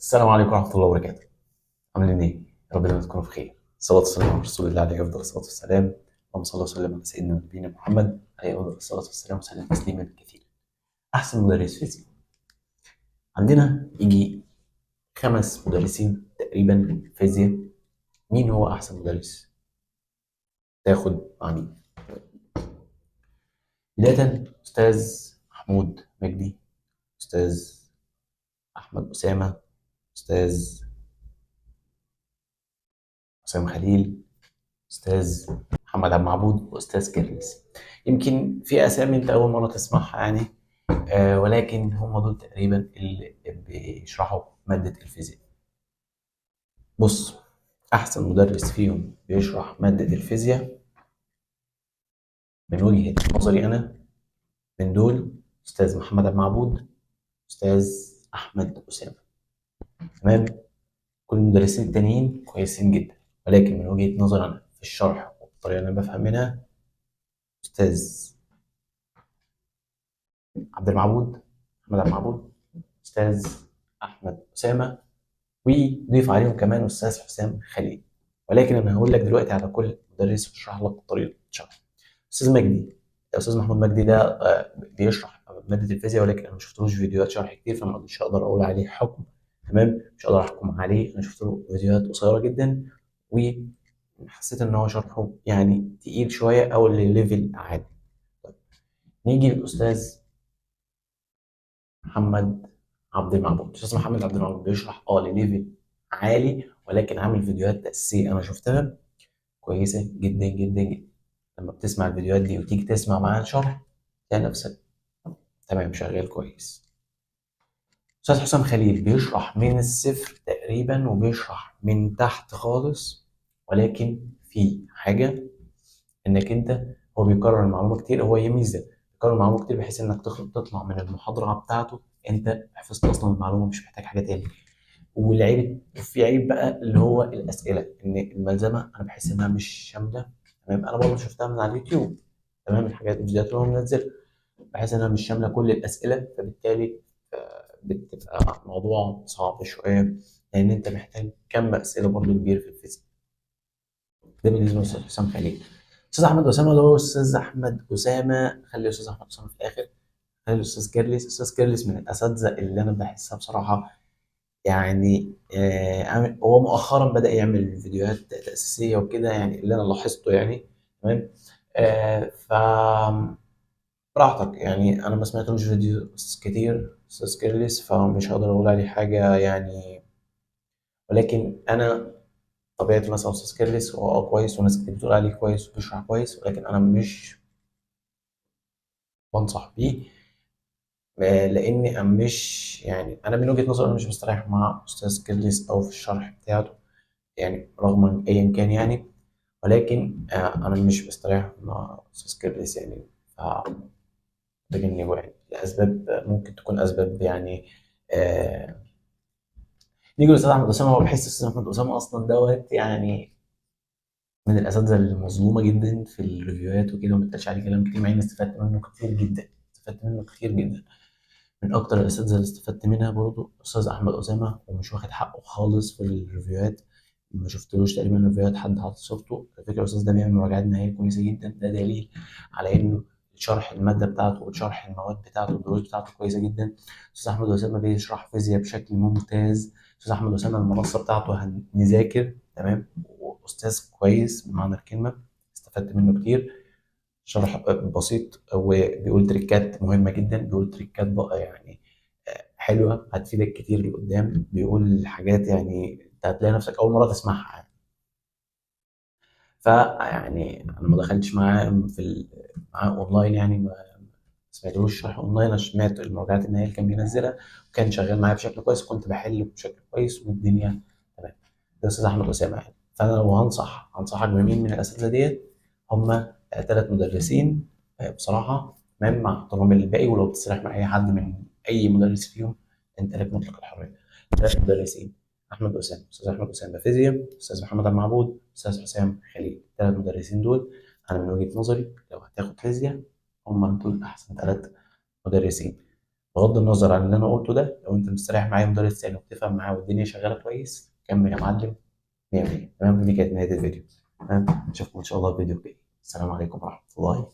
السلام عليكم ورحمة الله وبركاته. عاملين ايه؟ يا رب دايما تكونوا بخير. الصلاة والسلام على رسول الله عليه أفضل الصلاة والسلام. اللهم صل وسلم على سيدنا نبينا محمد عليه أفضل الصلاة والسلام وسلم تسليما كثيرا. أحسن مدرس فيزياء عندنا يجي 5 مدرسين تقريبا فيزياء. مين هو أحسن مدرس؟ تاخد مع مين؟ بداية أستاذ محمود مجدي، أستاذ أحمد أسامة، أستاذ حسام خليل، استاذ محمد عبد المعبود، واستاذ كيرلس. يمكن في اسامي انت اول مره تسمعها يعني، ولكن هم دول تقريبا اللي بيشرحوا ماده الفيزياء. بص، احسن مدرس فيهم بيشرح ماده الفيزياء من وجهه نظري انا من دول استاذ محمد عبد المعبود، استاذ احمد اسامه. تمام. كل المدرسين التانيين كويسين جدا، ولكن من وجهه نظري انا في الشرح والطريقه اللي انا بفهم منها استاذ عبد المعبود، محمد عبد المعبود، استاذ احمد اسامه، وضيف عليهم كمان استاذ حسام خليل. ولكن انا هقول لك دلوقتي على كل مدرس واشرح لك طريقه الشرح. استاذ مجدي، استاذ محمود مجدي ده بيشرح ماده الفيزياء، ولكن انا ما شفتلوش فيديوهات شرح كتير، فما مش هقدر اقول عليه حكم. تمام، مش هقدر احكم عليه. انا شفت له فيديوهات قصيره جدا، وحسيت ان هو شرحه يعني تقيل شويه او لليفل عادي. طيب، نيجي للاستاذ محمد عبد المعبود. استاذ محمد عبد المعبود بيشرح لليفل عالي، ولكن عامل فيديوهات تأسيسية انا شفتها كويسة جدا جدا جدا. لما بتسمع الفيديوهات دي وتيجي تسمع معاها الشرح تلاقي نفسك تمام شغال كويس. استاذ حسام خليل بيشرح من الصفر تقريبا وبيشرح من تحت خالص، ولكن في حاجة انك انت، هو بيكرر المعلومة كتير. هو يميزة بيكرر المعلومة كتير بحيث انك تطلع من المحاضرة بتاعته انت حفظت اصلا المعلومة، مش محتاج حاجة تاني. والعيب، في عيب بقى اللي هو الاسئله، ان الملزمه انا بحس انها مش شامله. تمام، انا برضه شفتها من على اليوتيوب. تمام، الفيديوهات اللي هو منزلها بحس انها مش شامله كل الاسئله، فبالتالي بتبقى موضوع صعب شويه، لان انت محتاج كم اسئله برضه كبير في الفيزياء. ده بالنسبه لاستاذ حسام خليل. استاذ احمد اسامه ده هو استاذ احمد اسامه، خلي استاذ احمد اسامه في الاخر. خلي الاستاذ كيرلس. استاذ كيرلس من الاساتذه اللي انا بحسها بصراحه يعني، هو مؤخرا بدأ يعمل فيديوهات تأسيسية وكده يعني، اللي أنا لاحظته يعني. تمام. ف براحتك يعني، أنا ما سمعتلوش فيديو كتير أستاذ كيرلس، فمش هقدر أقول عليه حاجة يعني. ولكن أنا طبيعتي مثلا أستاذ كيرلس هو كويس، وناس كتير بتقول عليه كويس وبيشرح كويس، ولكن أنا مش بنصح بيه. لاني مش يعني، انا من وجهة نظري انا مش مستريح مع استاذ كيرلس او في الشرح بتاعه يعني، رغم من ايا كان يعني. ولكن انا مش بستريح مع استاذ كيرلس يعني. ف بجنبه يعني لاسباب ممكن تكون اسباب يعني. آه نيجي لاستاذ احمد اسامه. هو بحس استاذ احمد اسامه اصلا دوت يعني من الاساتذه المظلومه جدا في الريفيوهات وكده، وما بيتقالش عليه كلام كتير، مع اني استفدت منه كتير جدا. استفدت منه كتير جدا. من اكتر الاساتذه اللي استفدت منها برضو استاذ احمد اسامه، ومش واخد حقه خالص في الريفيوهات. ما شفتلوش تقريبا ريفيوهات حد حاطط صورته. على فكره الاستاذ ده بيعمل مراجعات نهائيه كويسه جدا، ده دليل على انه شرح الماده بتاعته وشرح المواد بتاعته والدروس بتاعته كويسه جدا. استاذ احمد اسامه بيشرح فيزياء بشكل ممتاز. استاذ احمد اسامه المنصه بتاعته هنذاكر تمام، واستاذ كويس بمعنى الكلمه، استفدت منه كتير. شرح بسيط، وبيقول تريكات مهمة جدا، بيقول تريكات بقى يعني حلوة هتفيدك كتير لقدام. بيقول حاجات يعني انت هتلاقي نفسك أول مرة تسمعها يعني. فيعني أنا ما دخلتش معاه معاه أونلاين يعني، ما سمعتلوش شرح أونلاين. أنا سمعت المراجعات النهائية اللي كان بينزلها، وكان شغال معايا بشكل كويس، وكنت بحل بشكل كويس والدنيا تمام. ده أستاذ أحمد أسامة يعني. فأنا لو هنصحك بمين من الأساتذة ديت، هما 3 مدرسين بصراحة. تمام، مع احترامي للباقي، ولو تسرح مع أي حد من أي مدرس فيهم أنت لك مطلق الحرية. 3 مدرسين: أحمد أسامة، أستاذ أحمد أسامة فيزياء، أستاذ محمد عبد المعبود، أستاذ حسام خليل. ال3 مدرسين دول أنا من وجهة نظري لو هتاخد فيزياء هم دول أحسن 3 مدرسين. بغض النظر عن اللي انا قلته ده، لو انت مستريح معايا مدرس تاني وبتفهم معاه والدنيا شغاله كويس، كمل يا معلم. 100 100. تمام، دي كانت نهايه الفيديو. تمام، اشوفكم ان شاء الله في فيديو جاي. السلام عليكم ورحمه الله